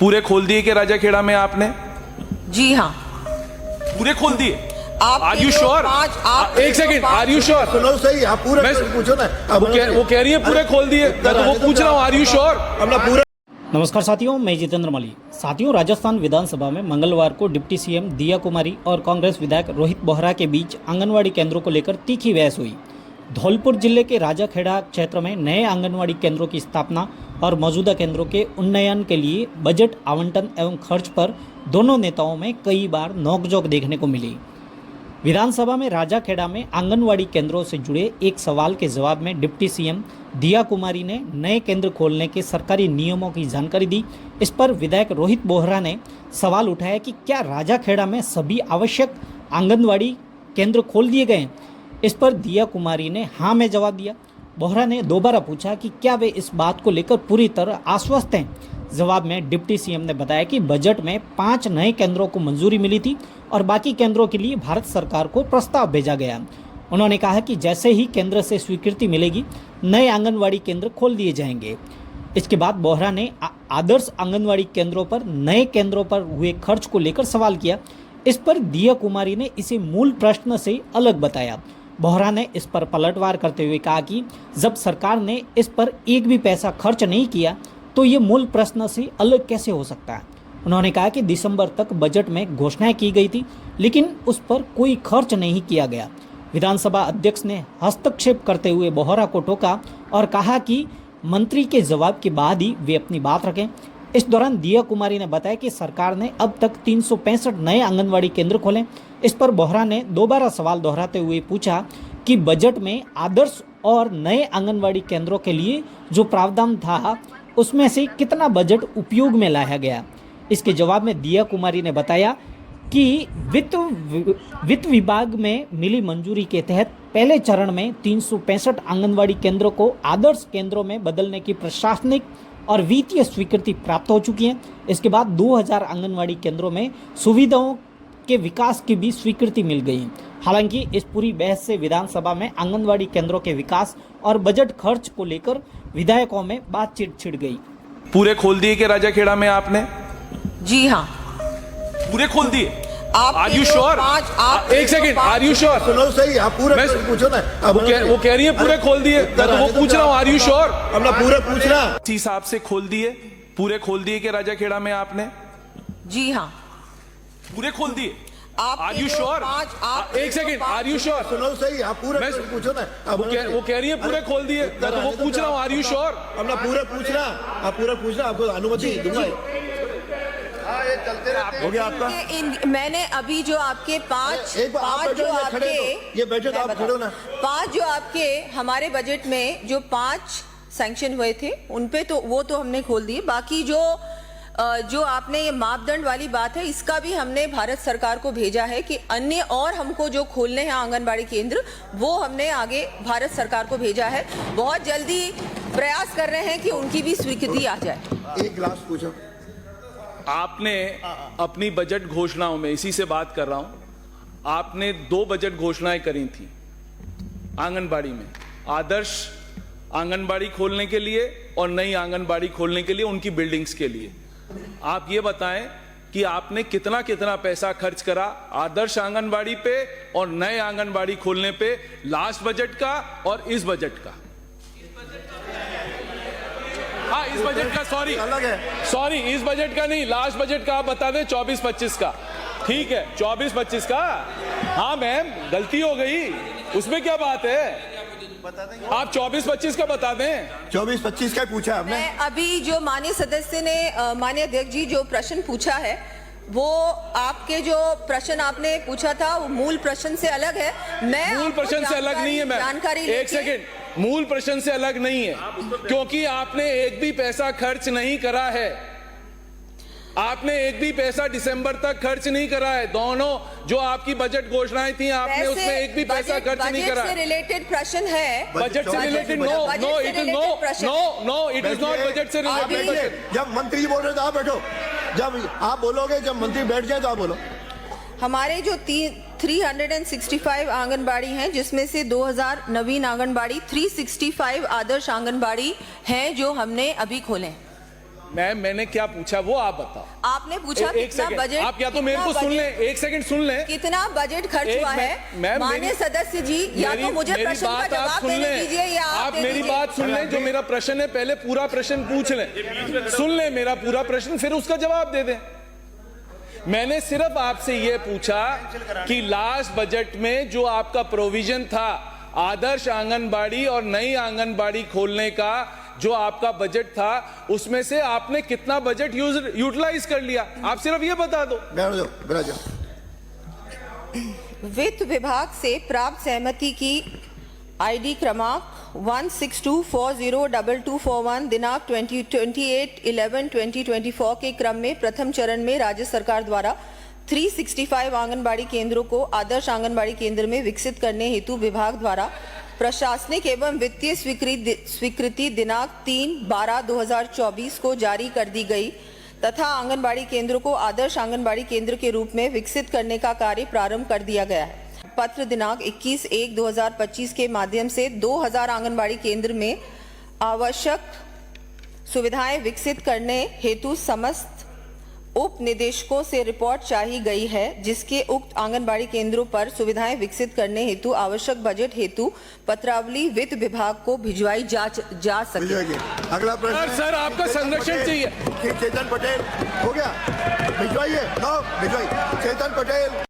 पूरे खोल दिए कि राजाखेड़ा में आपने? जी हाँ, पूरे खोल दिए? आप आर यू श्योर? एक सेकंड, आर यू श्योर? सुनो सही, आप पूरे पूछो ना। वो कह रही है पूरे खोल दिए, मैं तो वो पूछ रहा हूँ, आर यू श्योर? अपना पूरा। नमस्कार साथियों, मैं जितेंद्र मली। साथियों, राजस्थान विधानसभा में मंगलवार को डिप्टी सीएम दिया कुमारी और कांग्रेस विधायक रोहित बोहरा के बीच आंगनवाड़ी केंद्रों को लेकर तीखी बहस हुई। धौलपुर जिले के राजाखेड़ा क्षेत्र में नए आंगनवाड़ी केंद्रों की स्थापना और मौजूदा केंद्रों के उन्नयन के लिए बजट आवंटन एवं खर्च पर दोनों नेताओं में कई बार नोकझोंक देखने को मिली। विधानसभा में राजाखेड़ा में आंगनवाड़ी केंद्रों से जुड़े एक सवाल के जवाब में डिप्टी सीएम दिया कुमारी ने नए केंद्र खोलने के सरकारी नियमों की जानकारी दी। इस पर विधायक रोहित बोहरा ने सवाल उठाया कि क्या राजाखेड़ा में सभी आवश्यक आंगनवाड़ी केंद्र खोल दिए गए? इस पर दिया कुमारी ने हाँ में जवाब दिया। बोहरा ने दोबारा पूछा कि क्या वे इस बात को लेकर पूरी तरह आश्वस्त हैं। जवाब में डिप्टी सीएम ने बताया कि बजट में 5 नए केंद्रों को मंजूरी मिली थी और बाकी केंद्रों के लिए भारत सरकार को प्रस्ताव भेजा गया। उन्होंने कहा कि जैसे ही केंद्र से स्वीकृति मिलेगी, नए आंगनवाड़ी केंद्र खोल दिए जाएंगे। इसके बाद बोहरा ने आदर्श आंगनवाड़ी केंद्रों पर नए केंद्रों पर हुए खर्च को लेकर सवाल किया। इस पर दिया कुमारी ने इसे मूल प्रश्न से अलग बताया। बोहरा ने इस पर पलटवार करते हुए कहा कि जब सरकार ने इस पर एक भी पैसा खर्च नहीं किया तो ये मूल प्रश्न से अलग कैसे हो सकता है। उन्होंने कहा कि दिसंबर तक बजट में घोषणाएं की गई थी, लेकिन उस पर कोई खर्च नहीं किया गया। विधानसभा अध्यक्ष ने हस्तक्षेप करते हुए बोहरा को टोका और कहा कि मंत्री के जवाब के बाद ही वे अपनी बात रखें। इस दौरान दिया कुमारी ने बताया कि सरकार ने अब तक 365 नए आंगनवाड़ी केंद्र खोले। इस पर बोहरा ने दोबारा सवाल दोहराते हुए पूछा कि बजट में आदर्श और नए आंगनवाड़ी केंद्रों के लिए जो प्रावधान था उसमें से कितना बजट उपयोग में लाया गया। इसके जवाब में दिया कुमारी ने बताया कि वित्त विभाग में मिली मंजूरी के तहत पहले चरण में 365 आंगनवाड़ी केंद्रों को आदर्श केंद्रों में बदलने की प्रशासनिक और वित्तीय स्वीकृति प्राप्त हो चुकी है। इसके बाद 2000 आंगनवाड़ी केंद्रों में सुविधाओं के विकास की भी स्वीकृति मिल गई। हालांकि इस पूरी बहस से विधानसभा में आंगनवाड़ी केंद्रों के विकास और बजट खर्च को लेकर विधायकों में बातचीत छिड़ गई। पूरे खोल दिए कि राजाखेड़ा में आपने? जी हाँ, पूरे खोल दिए? आप आर यू श्योर? एक सेकंड, आर यू श्योर? सुनो सही, आप पूरे पूछो ना। वो कह रही है पूरे खोल दिए, मैं तो वो पूछ रहा हूँ, आर यू श्योर? अपना पूरे पूछना। इसी हिसाब से खोल दिए, पूरे खोल दिए कि राजाखेड़ा में आपने? जी हाँ, पूरे खोल दिए? आप आर यू श्योर? एक सेकंड, आर यू श्योर? सुनो सही, आप पूरे पूछो ना। वो कह रही है पूरे खोल दिए, मैं तो वो पूछ रहा हूँ, आर यू श्योर? अपना पूरे पूछना। आप पूरे पूछना, आपको अनुमति दूंगा। हो गया आपका। मैंने अभी जो आपके पांच जो आपके ये बैठे तो आप खड़ो ना। 5 जो आपके हमारे बजट में जो 5 सैंक्शन हुए थे उन पे तो वो तो हमने खोल दिए। बाकी जो आपने ये मापदंड वाली बात है, इसका भी हमने भारत सरकार को भेजा है कि अन्य और हमको जो खोलने हैं आंगनबाड़ी केंद्र, वो हमने आगे भारत सरकार को भेजा है। बहुत जल्दी प्रयास कर रहे हैं कि उनकी भी स्वीकृति आ जाए। एक गिलास पूछो। आपने अपनी बजट घोषणाओं में, इसी से बात कर रहा हूं, आपने 2 बजट घोषणाएं करी थी आंगनबाड़ी में, आदर्श आंगनबाड़ी खोलने के लिए और नई आंगनबाड़ी खोलने के लिए, उनकी बिल्डिंग्स के लिए। आप ये बताएं कि आपने कितना कितना पैसा खर्च करा आदर्श आंगनबाड़ी पे और नए आंगनबाड़ी खोलने पे, लास्ट बजट का और इस बजट का? हाँ, इस बजट का, सॉरी इस बजट का नहीं, लास्ट बजट का आप बता दें, 24-25 का। ठीक है, 24-25 का। हाँ मैम, गलती हो गई, उसमें क्या बात है, आप 24-25 का बता दें। 24-25 का पूछा आपने। मैं अभी जो माननीय सदस्य ने, माननीय अध्यक्ष जी जो प्रश्न पूछा है, वो आपके जो प्रश्न आपने पूछा था वो मूल प्रश्न से अलग है। मैं मूल प्रश्न से अलग नहीं है मैम, जानकारी एक सेकंड, मूल प्रश्न से अलग नहीं है, क्योंकि आपने एक भी पैसा खर्च नहीं करा है। आपने एक भी पैसा दिसंबर तक खर्च नहीं करा है। दोनों जो आपकी बजट घोषणाएं थी, आपने उसमें एक भी पैसा खर्च नहीं करा। बजट से रिलेटेड प्रश्न है। बजट से related? No, it is not budget से रिलेटेड। जब मंत्री बोल रहे तो आप बैठो, जब आप बोलोगे, जब मंत्री बैठ जाए तो आप बोलो। हमारे जो 365 आंगनबाड़ी हैं, जिसमें से 2000 नवीन आंगनबाड़ी, 365 आदर्श आंगनबाड़ी हैं जो हमने अभी खोले। मैंने क्या पूछा वो आप बताओ। आपने पूछा एक कितना सेकंड, बजट, आप या तो मेरे को सुन लें, एक सेकंड सुन लें। कितना बजट खर्च एक हुआ है मैं माननीय सदस्य जी, या तो मुझे मेरी प्रश्न का बात आप जवाब सुन देने लें। दीजिए या आप दे मेरी दीजिए। बात सुन लें, जो मेरा प्रश्न है पहले पूरा प्रश्न पूछ लें, सुन लें मेरा पूरा प्रश्न, फिर उसका जवाब दे दें। मैंने सिर्फ आपसे यह पूछा कि लास्ट बजट में जो आपका प्रोविजन था आदर्श आंगनबाड़ी और नई आंगनबाड़ी खोलने का, जो आपका बजट था उसमें से आपने कितना बजट यूटिलाइज कर लिया, आप सिर्फ ये बता दो। वित्त विभाग से प्राप्त सहमति की आईडी क्रमांक 162402241 दिनांक 28/11/2024 के क्रम में प्रथम चरण में राज्य सरकार द्वारा 365 आंगनबाड़ी केंद्रों को आदर्श आंगनबाड़ी केंद्र में विकसित करने हेतु विभाग द्वारा प्रशासनिक एवं वित्तीय स्वीकृति दिनांक 3/12/2024 को जारी कर दी गई तथा आंगनबाड़ी केंद्रों को आदर्श आंगनबाड़ी केंद्र के रूप में विकसित करने का कार्य प्रारंभ कर दिया गया है। पत्र दिनांक 21/1/2025 के माध्यम से 2000 आंगनबाड़ी केंद्र में आवश्यक सुविधाएं विकसित करने हेतु समस्त उप निदेशकों से रिपोर्ट चाही गई है, जिसके उक्त आंगनबाड़ी केंद्रों पर सुविधाएं विकसित करने हेतु आवश्यक बजट हेतु पत्रावली वित्त विभाग को भिजवाई जा सके। अगला प्रश्न सर आपका संरक्षण चाहिए। चेतन पटेल हो गया, भिजवाइए, भिजवाइए चेतन पटेल।